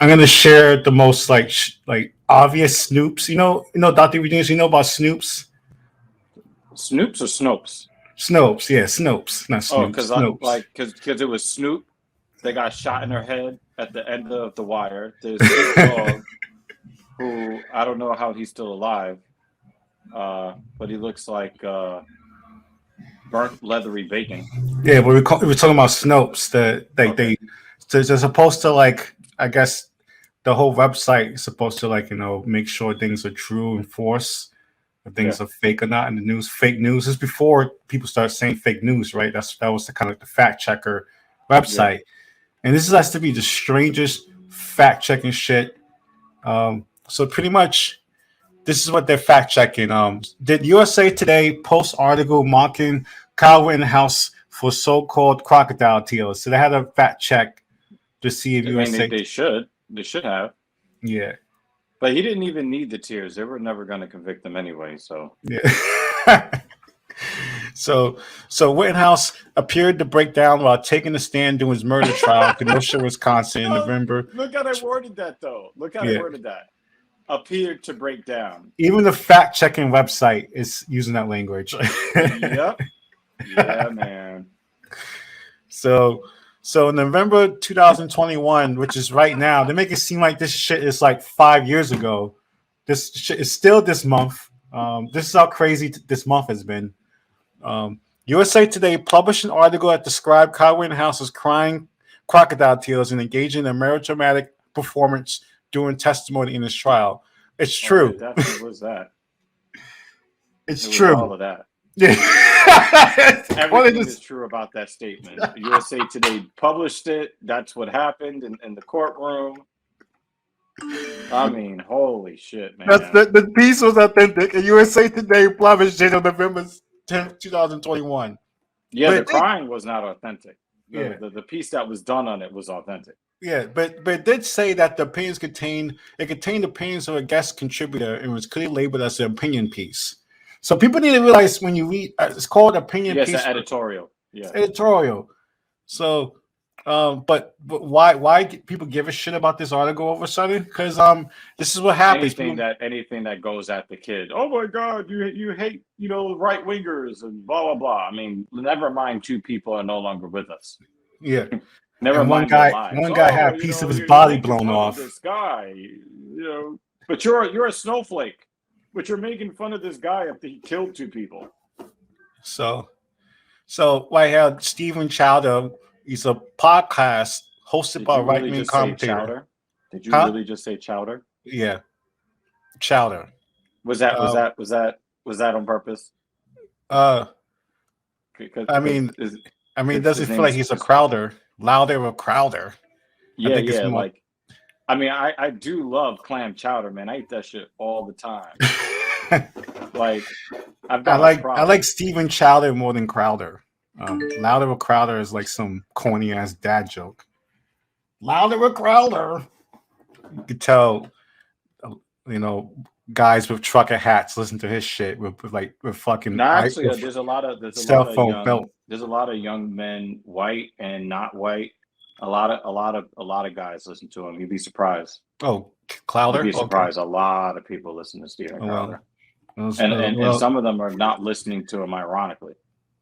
I'm gonna share the most like obvious Snoops. Dr. Redeems, you know about Snoops? Snoops or Snopes? Snopes, yeah, Snopes, not Oh, Snoops. because Snopes. because it was Snoop that got shot in her head at the end of The Wire. There's Snoop Dogg, who I don't know how he's still alive, but he looks like burnt leathery bacon. Yeah, but we're talking about Snopes. Okay. They're supposed to, like, I guess the whole website is supposed to, like, make sure things are true and force if Yeah. things are fake or not in the news. Fake news is before people start saying fake news, right? That was the kind of the fact checker website, and this has to be the strangest fact checking shit. So pretty much, this is what they're fact checking. Did USA Today post article mocking Kyle Rittenhouse for so-called crocodile tears? So they had a fact check to see if I mean, USA. they should have, Yeah, but he didn't even need the tears. They were never going to convict him anyway. So yeah. So Rittenhouse appeared to break down while taking a stand during his murder trial in Kenosha, Wisconsin, in November. Look how they worded that, though. Look how they worded that. Appeared to break down. Even the fact checking website is using that language. Yep. Yeah, man. So November 2021, which is right now, they make it seem like this shit is like 5 years ago. This shit is still this month. This is how crazy this month has been. USA Today published an article that described Kyle Rittenhouse as crying crocodile tears and engaging in a melodramatic performance during testimony in his trial. It's true. It definitely was that. It's true. All of that. Yeah. Everything is true about that statement. USA Today published it. That's what happened in the courtroom. I mean, holy shit, man. The piece was authentic, and USA Today published it on November 10th, 2021. Yeah, but the crying was not authentic. The piece that was done on it was authentic. Yeah, but it did say that the opinions contained opinions of a guest contributor and was clearly labeled as an opinion piece. So people need to realize when you read, it's called opinion piece. Yes, editorial. Yeah, it's editorial. So, but why people give a shit about this article all of a sudden? Because this is what happens. Anything that goes at the kid. Oh my God, you hate right wingers and blah blah blah. I mean, never mind, 2 people are no longer with us. Yeah. Never mind. One guy had a piece of his body blown off. This guy, but you're a snowflake. But you're making fun of this guy after he killed 2 people. So I had Stephen Chowder. He's a podcast hosted by a right-wing commentator. Did you really just say Chowder? Yeah, Chowder. Was that on purpose? I mean, does it feel like he's a Crowder? Louder a Crowder? Yeah, like. I mean, I do love clam chowder, man. I eat that shit all the time. Like, I like Stephen Chowder more than Crowder. Louder a Crowder is like some corny ass dad joke. Louder a Crowder. You could tell, guys with trucker hats listen to his shit with fucking. No, actually, there's a lot of young men, white and not white. A lot of guys listen to him. You'd be surprised. Oh, Clowder. You'd be surprised. Okay. A lot of people listen to Stephen Crowder, and some of them are not listening to him ironically.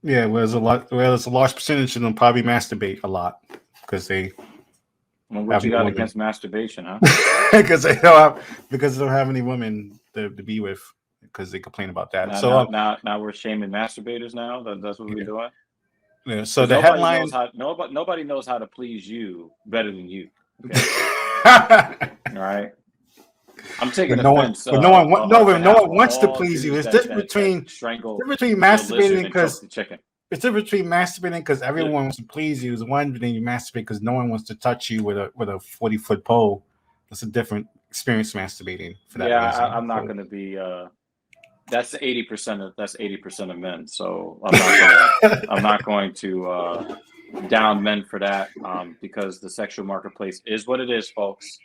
Yeah, there's a large percentage of them probably masturbate a lot because they. Well, what you got against masturbation, huh? because they don't have any women to be with because they complain about that. Now we're shaming masturbators. Now that's what we're doing. Yeah, so the headline. Nobody knows how to please you better than you. Okay? All right. I'm taking offense. No one wants to please you. It's different between masturbating because everyone wants to please you. Is one thing you masturbate because no one wants to touch you with a 40-foot pole. That's a different experience masturbating. For that reason. I'm not going to be. That's 80% of men. So I'm not going to down men for that because the sexual marketplace is what it is, folks.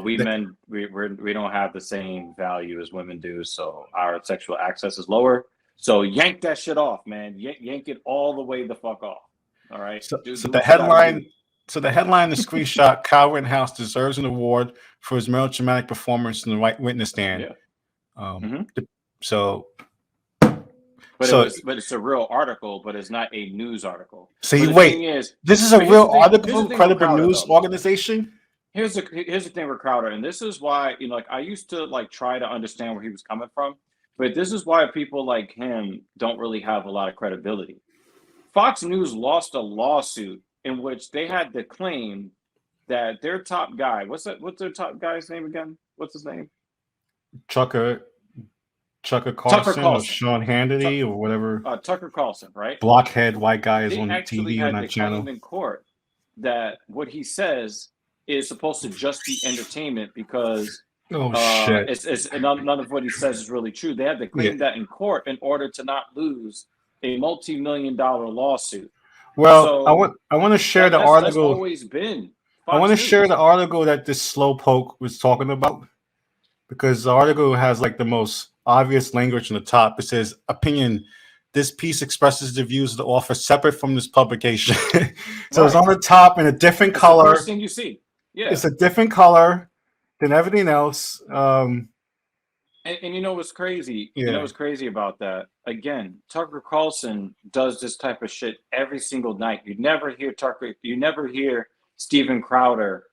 We men we don't have the same value as women do, so our sexual access is lower. So yank that shit off, man. Yank it all the way the fuck off. All right. So the headline So the headline, the screenshot: Kyle Rittenhouse deserves an award for his melodramatic performance in the right witness stand. Yeah. Um, So, but it's a real article, but it's not a news article. So but you the wait. thing is, This is a real article from a credible Crowder, news organization. Here's the thing with Crowder, and this is why like I used to like try to understand where he was coming from, but this is why people like him don't really have a lot of credibility. Fox News lost a lawsuit in which they had to claim that their top guy, what's their top guy's name again? What's his name? Tucker Carlson or Sean Hannity or whatever. Tucker Carlson, right? Blockhead white guy is on actually TV had on that channel. Claim in court that what he says is supposed to just be entertainment because shit. It's none of what he says is really true. They had to claim that in court in order to not lose a multi-million-dollar lawsuit. Well, so I want to share the article. That's always been. I want to share the article that this slowpoke was talking about, because the article has like the most obvious language on the top. It says, opinion: this piece expresses the views of the author separate from this publication. So it's on the top in a different color. The first thing you see. Yeah. It's a different color than everything else. And you know what's crazy? Yeah. You know what's crazy about that? Again, Tucker Carlson does this type of shit every single night. You never hear Steven Crowder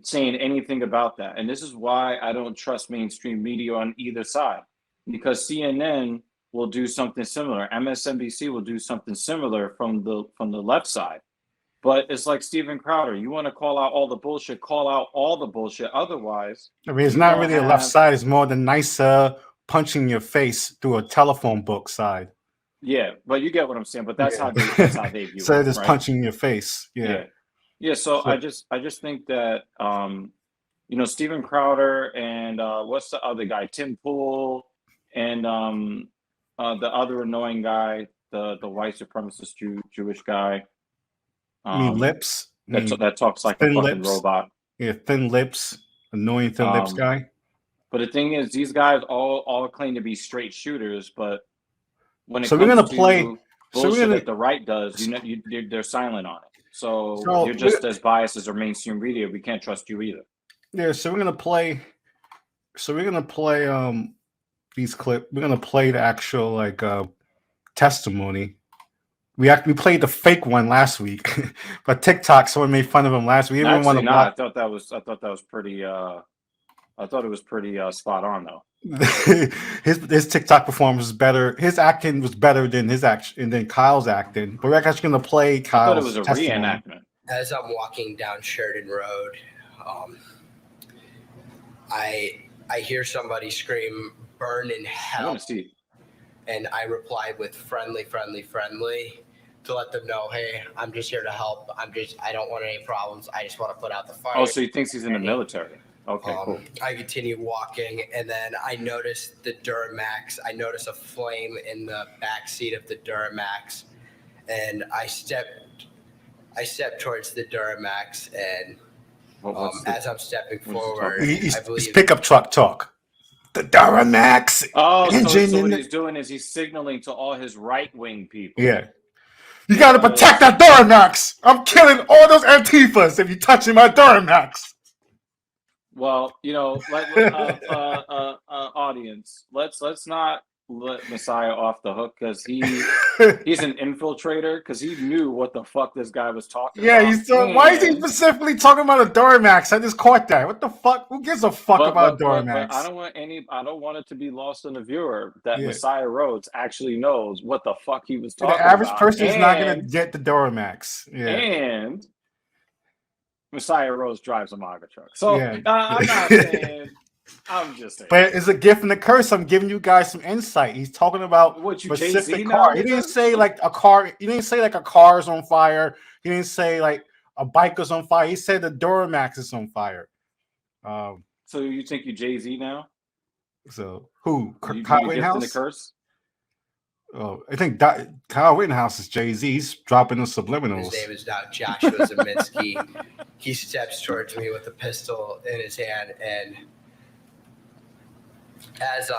saying anything about that. And this is why I don't trust mainstream media on either side, because CNN will do something similar. MSNBC will do something similar from the left side. But it's like Steven Crowder. You want to call out all the bullshit, call out all the bullshit. Otherwise, I mean, it's not really a left side. It's more the nicer punching your face through a telephone book side. Yeah, but you get what I'm saying. But that's how they view it. So it's punching in your face. Yeah. So I just think that Steven Crowder and what's the other guy, Tim Pool, and the other annoying guy, the white supremacist Jewish guy. Lips that talks like a fucking lips. Robot. Yeah, thin lips, annoying thin lips guy. But the thing is, these guys all claim to be straight shooters, but when it comes to bullshit that the right does, they're silent on it. So you're just as biased as our mainstream media. We can't trust you either. Yeah, so we're gonna play these clips. We're gonna play the actual testimony. We played the fake one last week, but TikTok, someone made fun of him last week. I thought that was pretty. I thought it was pretty spot on though. his TikTok performance was better. His acting was better than his action, and then Kyle's acting. But we're actually going to play Kyle's. I thought it was a reenactment. As I'm walking down Sheridan Road, I hear somebody scream, "Burn in hell!" I want to see. And I replied with friendly to let them know, hey, I'm just here to help. I don't want any problems. I just want to put out the fire. Oh, so he thinks he's in the military. Okay, cool. I continue walking, and then I notice the Duramax. I notice a flame in the back seat of the Duramax, and I step towards the Duramax, and as I'm stepping forward, I believe it's pickup truck talk. The Duramax. Oh, so what he's doing is he's signaling to all his right-wing people. Yeah. You got to protect that Duramax. I'm killing all those Antifas if you're touching my Duramax. Well, audience, let's not let Messiah off the hook, because he's an infiltrator, because he knew what the fuck this guy was talking about. Yeah, why is he specifically talking about a Duramax? I just caught that. What the fuck? Who gives a fuck about Duramax? But I don't want it to be lost on the viewer that Messiah Rhodes actually knows what the fuck he was talking about. The average person is not going to get the Duramax. Yeah. And Messiah Rhodes drives a MAGA truck. So I'm not saying. I'm just saying. But it's a gift and a curse. I'm giving you guys some insight. He's talking about specific car. He didn't say like a car. He didn't say like a car is on fire. He didn't say like a bike is on fire. He said the Duramax is on fire. So you think you Jay-Z now? So who? Kyle Rittenhouse? The curse? Oh, I think Kyle Rittenhouse is Jay-Z. He's dropping the subliminals. His name is now Joshua Zeminski. He steps towards me with a pistol in his hand, and as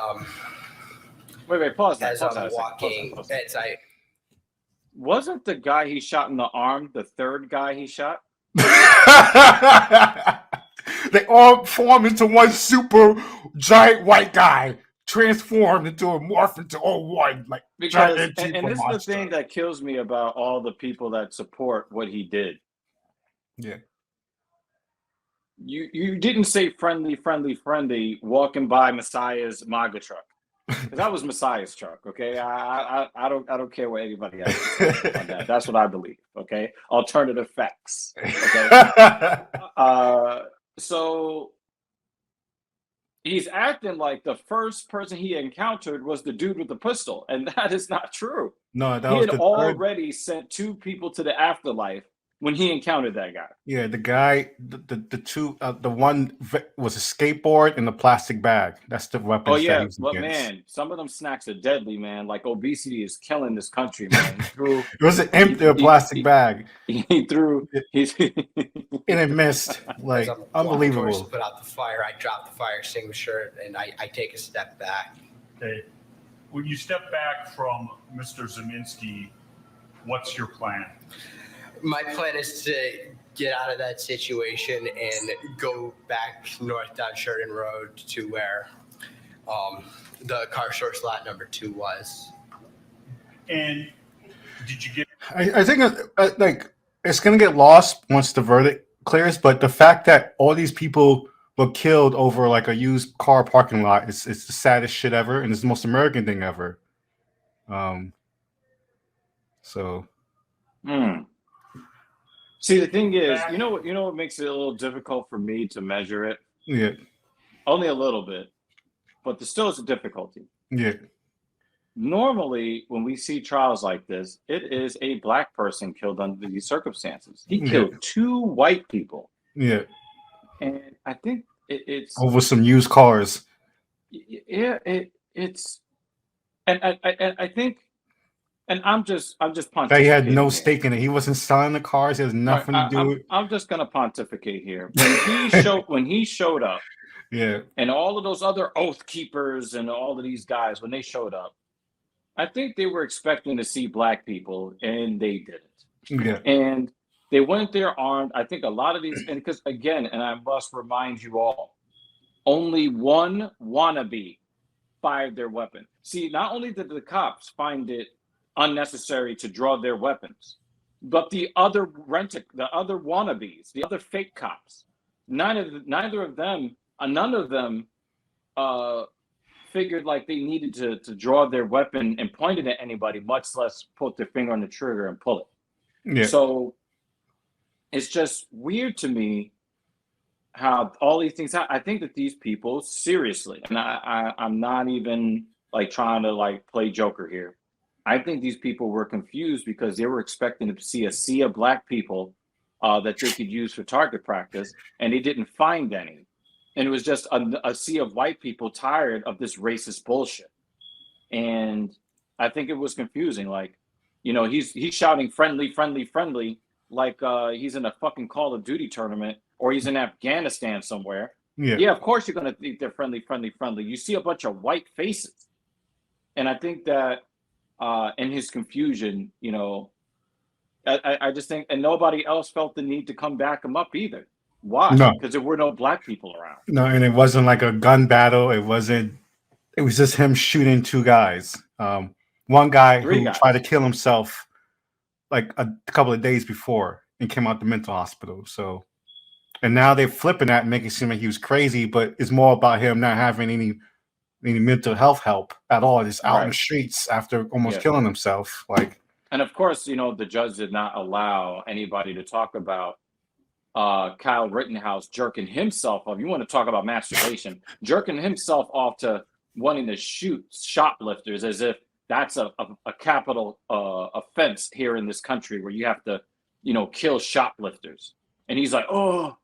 wait, pause that. As I'm walking, Wasn't the guy he shot in the arm the third guy he shot? They all formed into one super giant white guy, transformed into a morph into all one, like Because giant and this monster. is the thing that kills me about all the people that support what he did. Yeah. You didn't say friendly walking by Messiah's MAGA truck. Because that was Messiah's truck, okay? I don't care what anybody else says on that. That's what I believe, okay? Alternative facts, okay? So he's acting like the first person he encountered was the dude with the pistol, and that is not true. No, that He was had the third. already sent 2 people to the afterlife when he encountered that guy. Yeah, the guy, the two, the one was a skateboard and a plastic bag. That's the weapons. Oh yeah, that he was but against. man, some of them snacks are deadly, man. Like obesity is killing this country, man. It was an empty plastic bag. He threw his And it missed. Like, As I'm walking towards unbelievable. to put out the fire, I drop the fire extinguisher and I take a step back. Okay. When you step back from Mr. Zeminski, what's your plan? My plan is to get out of that situation and go back north down Sheridan Road to where the car source lot number 2 was. And did you get? I think like it's gonna get lost once the verdict clears. But the fact that all these people were killed over like a used car parking lot is the saddest shit ever, and it's the most American thing ever. So. See, the thing is, you know what makes it a little difficult for me to measure it? Yeah. Only a little bit, but there still is a difficulty. Yeah. Normally, when we see trials like this, it is a black person killed under these circumstances. He killed 2 white people. Yeah. And I think it's over some used cars. Yeah, it's, and I think, and I'm just pontificating. He had no here. stake in it. He wasn't selling the cars. He has nothing to do with it. I'm just gonna pontificate here. When he showed up, yeah, and all of those other oath keepers and all of these guys, when they showed up, I think they were expecting to see black people, and they didn't. Yeah, and they went there armed. I think a lot of these, and because again, and I must remind you all, only one wannabe fired their weapon. See, not only did the cops find it unnecessary to draw their weapons, but the other wannabes, the other fake cops, none of them figured like they needed to draw their weapon and point it at anybody, much less put their finger on the trigger and pull it. yeah. So it's just weird to me how all these things happen. I think that these people, seriously, and I'm not even like trying to like play Joker here. I think these people were confused because they were expecting to see a sea of black people that they could use for target practice, and they didn't find any. And it was just a sea of white people tired of this racist bullshit. And I think it was confusing. Like, you know, he's shouting friendly, like he's in a fucking Call of Duty tournament or he's in Afghanistan somewhere. Yeah, of course you're going to think they're friendly. You see a bunch of white faces. And I think that in his confusion, you know, I just think, and nobody else felt the need to come back him up either. Why? No. Because there were no black people around. No, and it wasn't like a gun battle. It was just him shooting 2 guys. One guy who tried to kill himself like a couple of days before and came out the mental hospital. So, and now they're flipping that and making it seem like he was crazy, but it's more about him not having any mental health help at all. Just out in the streets after almost killing himself. Like, and of course, you know, the judge did not allow anybody to talk about Kyle Rittenhouse jerking himself off. You want to talk about masturbation, jerking himself off to wanting to shoot shoplifters as if that's a capital offense here in this country where you have to, you know, kill shoplifters. And he's like, oh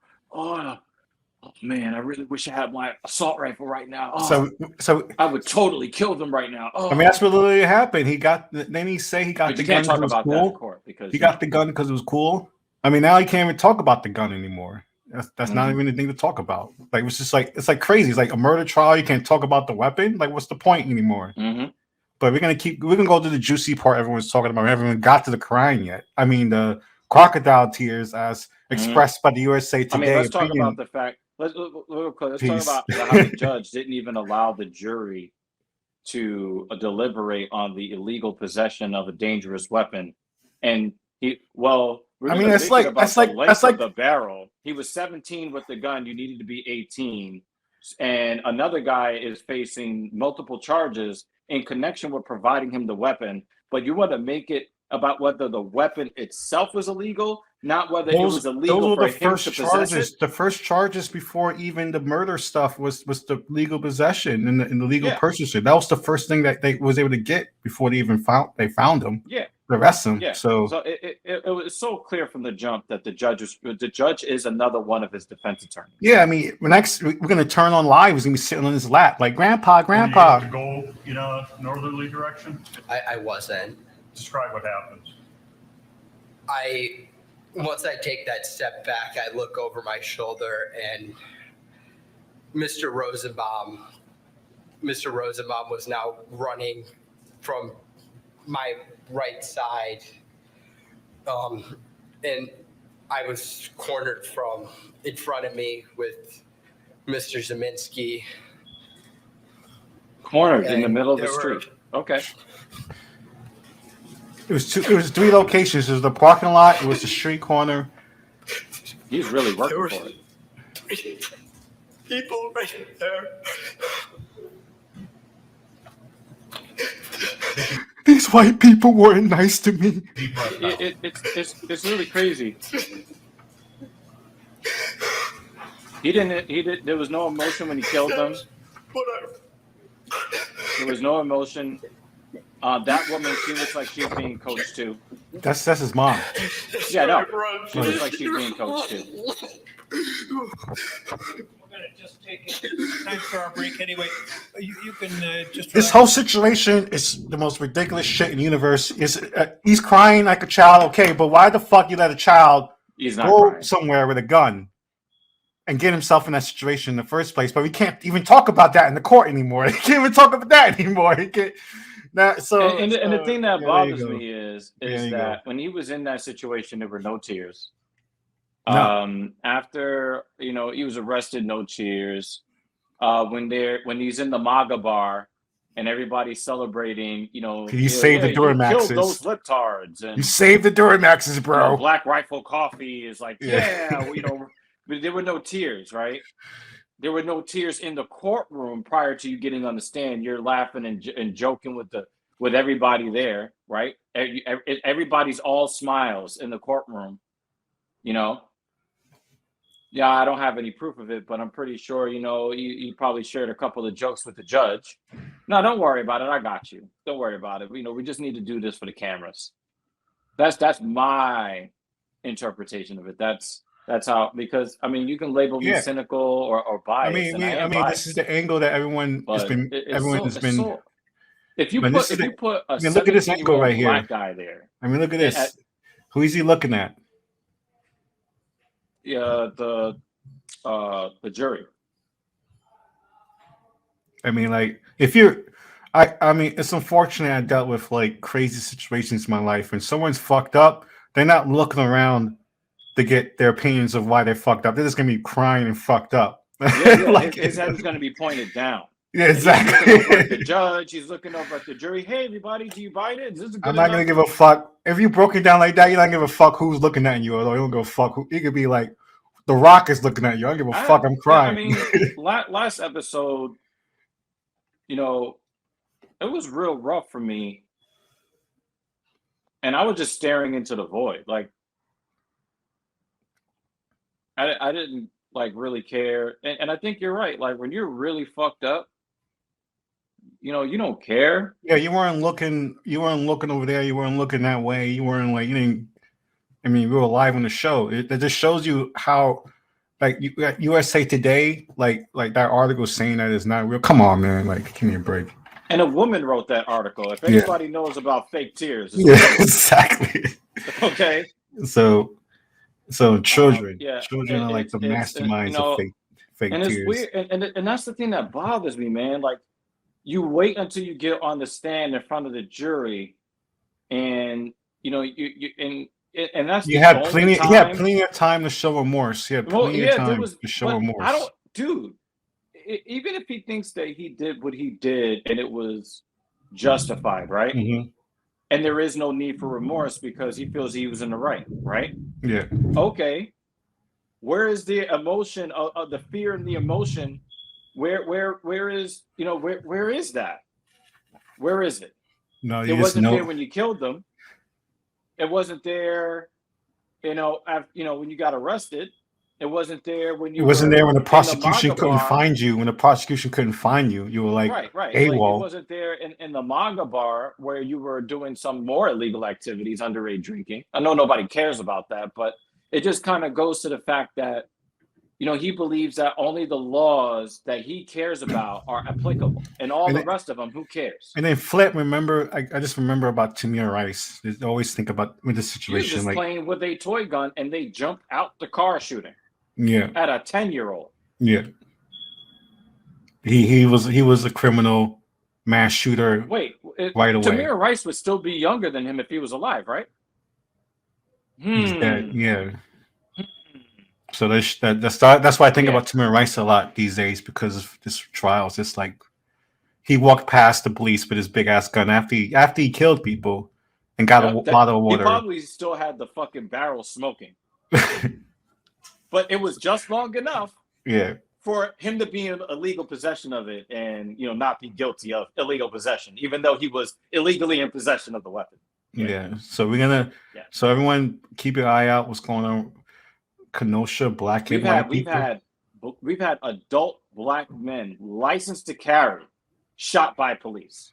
man, I really wish I had my assault rifle right now. Oh, so I would totally kill them right now. Oh. I mean, that's what literally happened. He got the gun because it was cool. He got the gun because it was cool. I mean, now he can't even talk about the gun anymore. That's not even anything to talk about. Like, it's like crazy. It's like a murder trial. You can't talk about the weapon. Like, what's the point anymore? But we're gonna go to the juicy part everyone's talking about. We haven't even got to the crying yet. I mean, the crocodile tears as expressed by the USA Today. I mean, let's talk opinion about the fact. Let's talk piece. about how the judge didn't even allow the jury to deliberate on the illegal possession of a dangerous weapon, and we're I mean, gonna it's make like it about that's the like length that's like of the barrel. He was 17 with the gun. You needed to be 18, and another guy is facing multiple charges in connection with providing him the weapon. But you want to make it about whether the weapon itself was illegal, not whether it was illegal those were for the him first to possess charges. it. The first charges before even the murder stuff was the legal possession and the legal Yeah. purchase. That was the first thing that they was able to get before they even found him. Yeah. Arrest him. Yeah. So it was so clear from the jump that the judge is another one of his defense attorneys. yeah, I mean, next we're gonna turn on live. He's gonna be sitting on his lap like grandpa. Were you able to go in a northerly direction? I wasn't. Describe what happened. Once I take that step back, I look over my shoulder and Mr. Rosenbaum was now running from my right side. And I was cornered from in front of me with Mr. Zeminski. Cornered in the middle of the street. Okay. It was 3 locations. It was the parking lot. It was the street corner. He's really working There were for it. 3 people right there. These white people weren't nice to me. Deep breath now. It's really crazy. He didn't. There was no emotion when he killed them. There was no emotion. That woman, she looks like she's being coached too. That's his mom. Yeah, no. She looks like she's being coached too. We're gonna just take time for our break anyway. You can just. This whole situation is the most ridiculous shit in the universe. He's crying like a child, okay, but why the fuck you let a child He's not go crying. somewhere with a gun and get himself in that situation in the first place? But we can't even talk about that in the court anymore. We can't even talk about that anymore. And the thing that bothers go. me is you that when he was in that situation, there were no tears. No. After he was arrested, no tears. When he's in the MAGA bar and everybody's celebrating, he saved the Duramaxes. Killed those libtards, and You saved the Duramaxes, bro. Black Rifle Coffee is like, but there were no tears, right? There were no tears in the courtroom prior to you getting on the stand. You're laughing and joking with everybody there, right? Everybody's all smiles in the courtroom, Yeah, I don't have any proof of it, but I'm pretty sure, you probably shared a couple of jokes with the judge. No, don't worry about it. I got you. Don't worry about it. We just need to do this for the cameras. That's my interpretation of it. That's how, because you can label me cynical or biased. This is the angle that everyone has been. If you put a look at this angle right here. Black guy there. Look at this. Who is he looking at? The jury. It's unfortunate I dealt with like crazy situations in my life. When someone's fucked up, they're not looking around to get their opinions of why they're fucked up. They're just gonna be crying and fucked up. His head's gonna be pointed down. Yeah, exactly. He's looking over at the judge. He's looking over at the jury. Hey, everybody, do you buy it? I'm not gonna give a fuck if you broke it down like that. You're not gonna give a fuck who's looking at you, or you don't give a fuck who. It could be like The Rock is looking at you. I don't give a fuck. I'm crying. Last episode, it was real rough for me, and I was just staring into the void. Like, I didn't really care, and I think you're right. Like, when you're really fucked up, you don't care. Yeah, you weren't looking over there. You weren't looking that way. You weren't like, you didn't. We were live on the show. It just shows you how, you got USA Today, like that article saying that is not real. Come on, man. Like, give me a break. And a woman wrote that article. If anybody knows about fake tears, exactly. Okay. So children are like the masterminds of fake and tears. it's weird, and that's the thing that bothers me, man. Like, you wait until you get on the stand in front of the jury, and and that's You the had only plenty. time. He had plenty of time to show remorse. He had Well, plenty of yeah, time to show but remorse. I don't, dude. Even if he thinks that he did what he did and it was justified, right? Mhm. And there is no need for remorse because he feels he was in the right, right? Yeah. Okay. Where is the emotion of the fear and the emotion? Where is where is that? Where is it? No, It you just wasn't know. there when you killed them. It wasn't there, when you got arrested. It wasn't there when It you wasn't were there when the in the prosecution manga couldn't bar. find you. When the prosecution couldn't find you, you were like Right. Like it AWOL. wasn't there in the manga bar where you were doing some more illegal activities, underage drinking. I know nobody cares about that, but it just kind of goes to the fact that he believes that only the laws that he cares about are applicable, and all And the it- rest of them, who cares? And then Flip, remember, I just remember about Tamir Rice. I always think about with this He was situation, just like, playing with a toy gun, and they jumped out the car shooting yeah, at a 10-year-old. yeah. He was a criminal mass shooter Wait, right away. Tamir Rice would still be younger than him if he was alive, right? He's dead, yeah. So that's why I think Yeah. about Tamir Rice a lot these days because of this trial. It's just like he walked past the police with his big ass gun after he killed people and got a bottle of He water. probably still had the fucking barrel smoking, but it was just long enough Yeah. for him to be in illegal possession of it and not be guilty of illegal possession, even though he was illegally in possession of the weapon. Yeah. So we're gonna. Yeah. So everyone, keep your eye out. What's going on? Kenosha, black and white people. We've had adult black men licensed to carry shot by police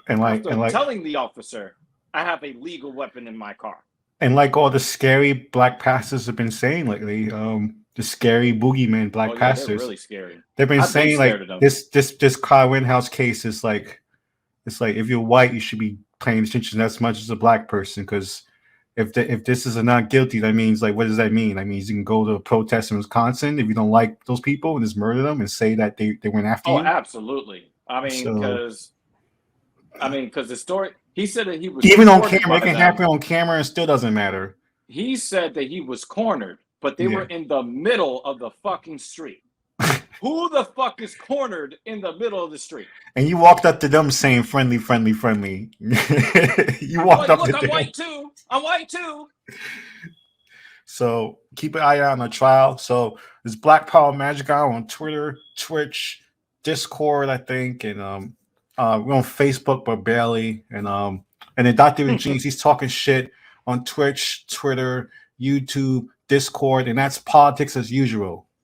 after telling the officer, "I have a legal weapon in my car." And like all the scary black pastors have been saying lately, the scary boogeyman black pastors, they're really scary. They've been I've saying scared of them. this Kyle Rittenhouse case is like, it's like if you're white, you should be paying attention as much as a black person, because if this is a not guilty, that means, like, what does that mean? That means you can go to a protest in Wisconsin if you don't like those people and just murder them and say that they went after you. Oh, absolutely. I mean, because the story, he said that he was even on cornered camera, it by can them. happen on camera and still doesn't matter. He said that he was cornered, but they were in the middle of the fucking street. Who the fuck is cornered in the middle of the street? And you walked up to them saying friendly. You walked up to them. I'm white too. I'm white too. So keep an eye out on the trial. So there's Black Power Magic Hour on Twitter, Twitch, Discord, I think, and we're on Facebook, but barely. And then Dr. James, he's talking shit on Twitch, Twitter, YouTube, Discord, and that's politics as usual.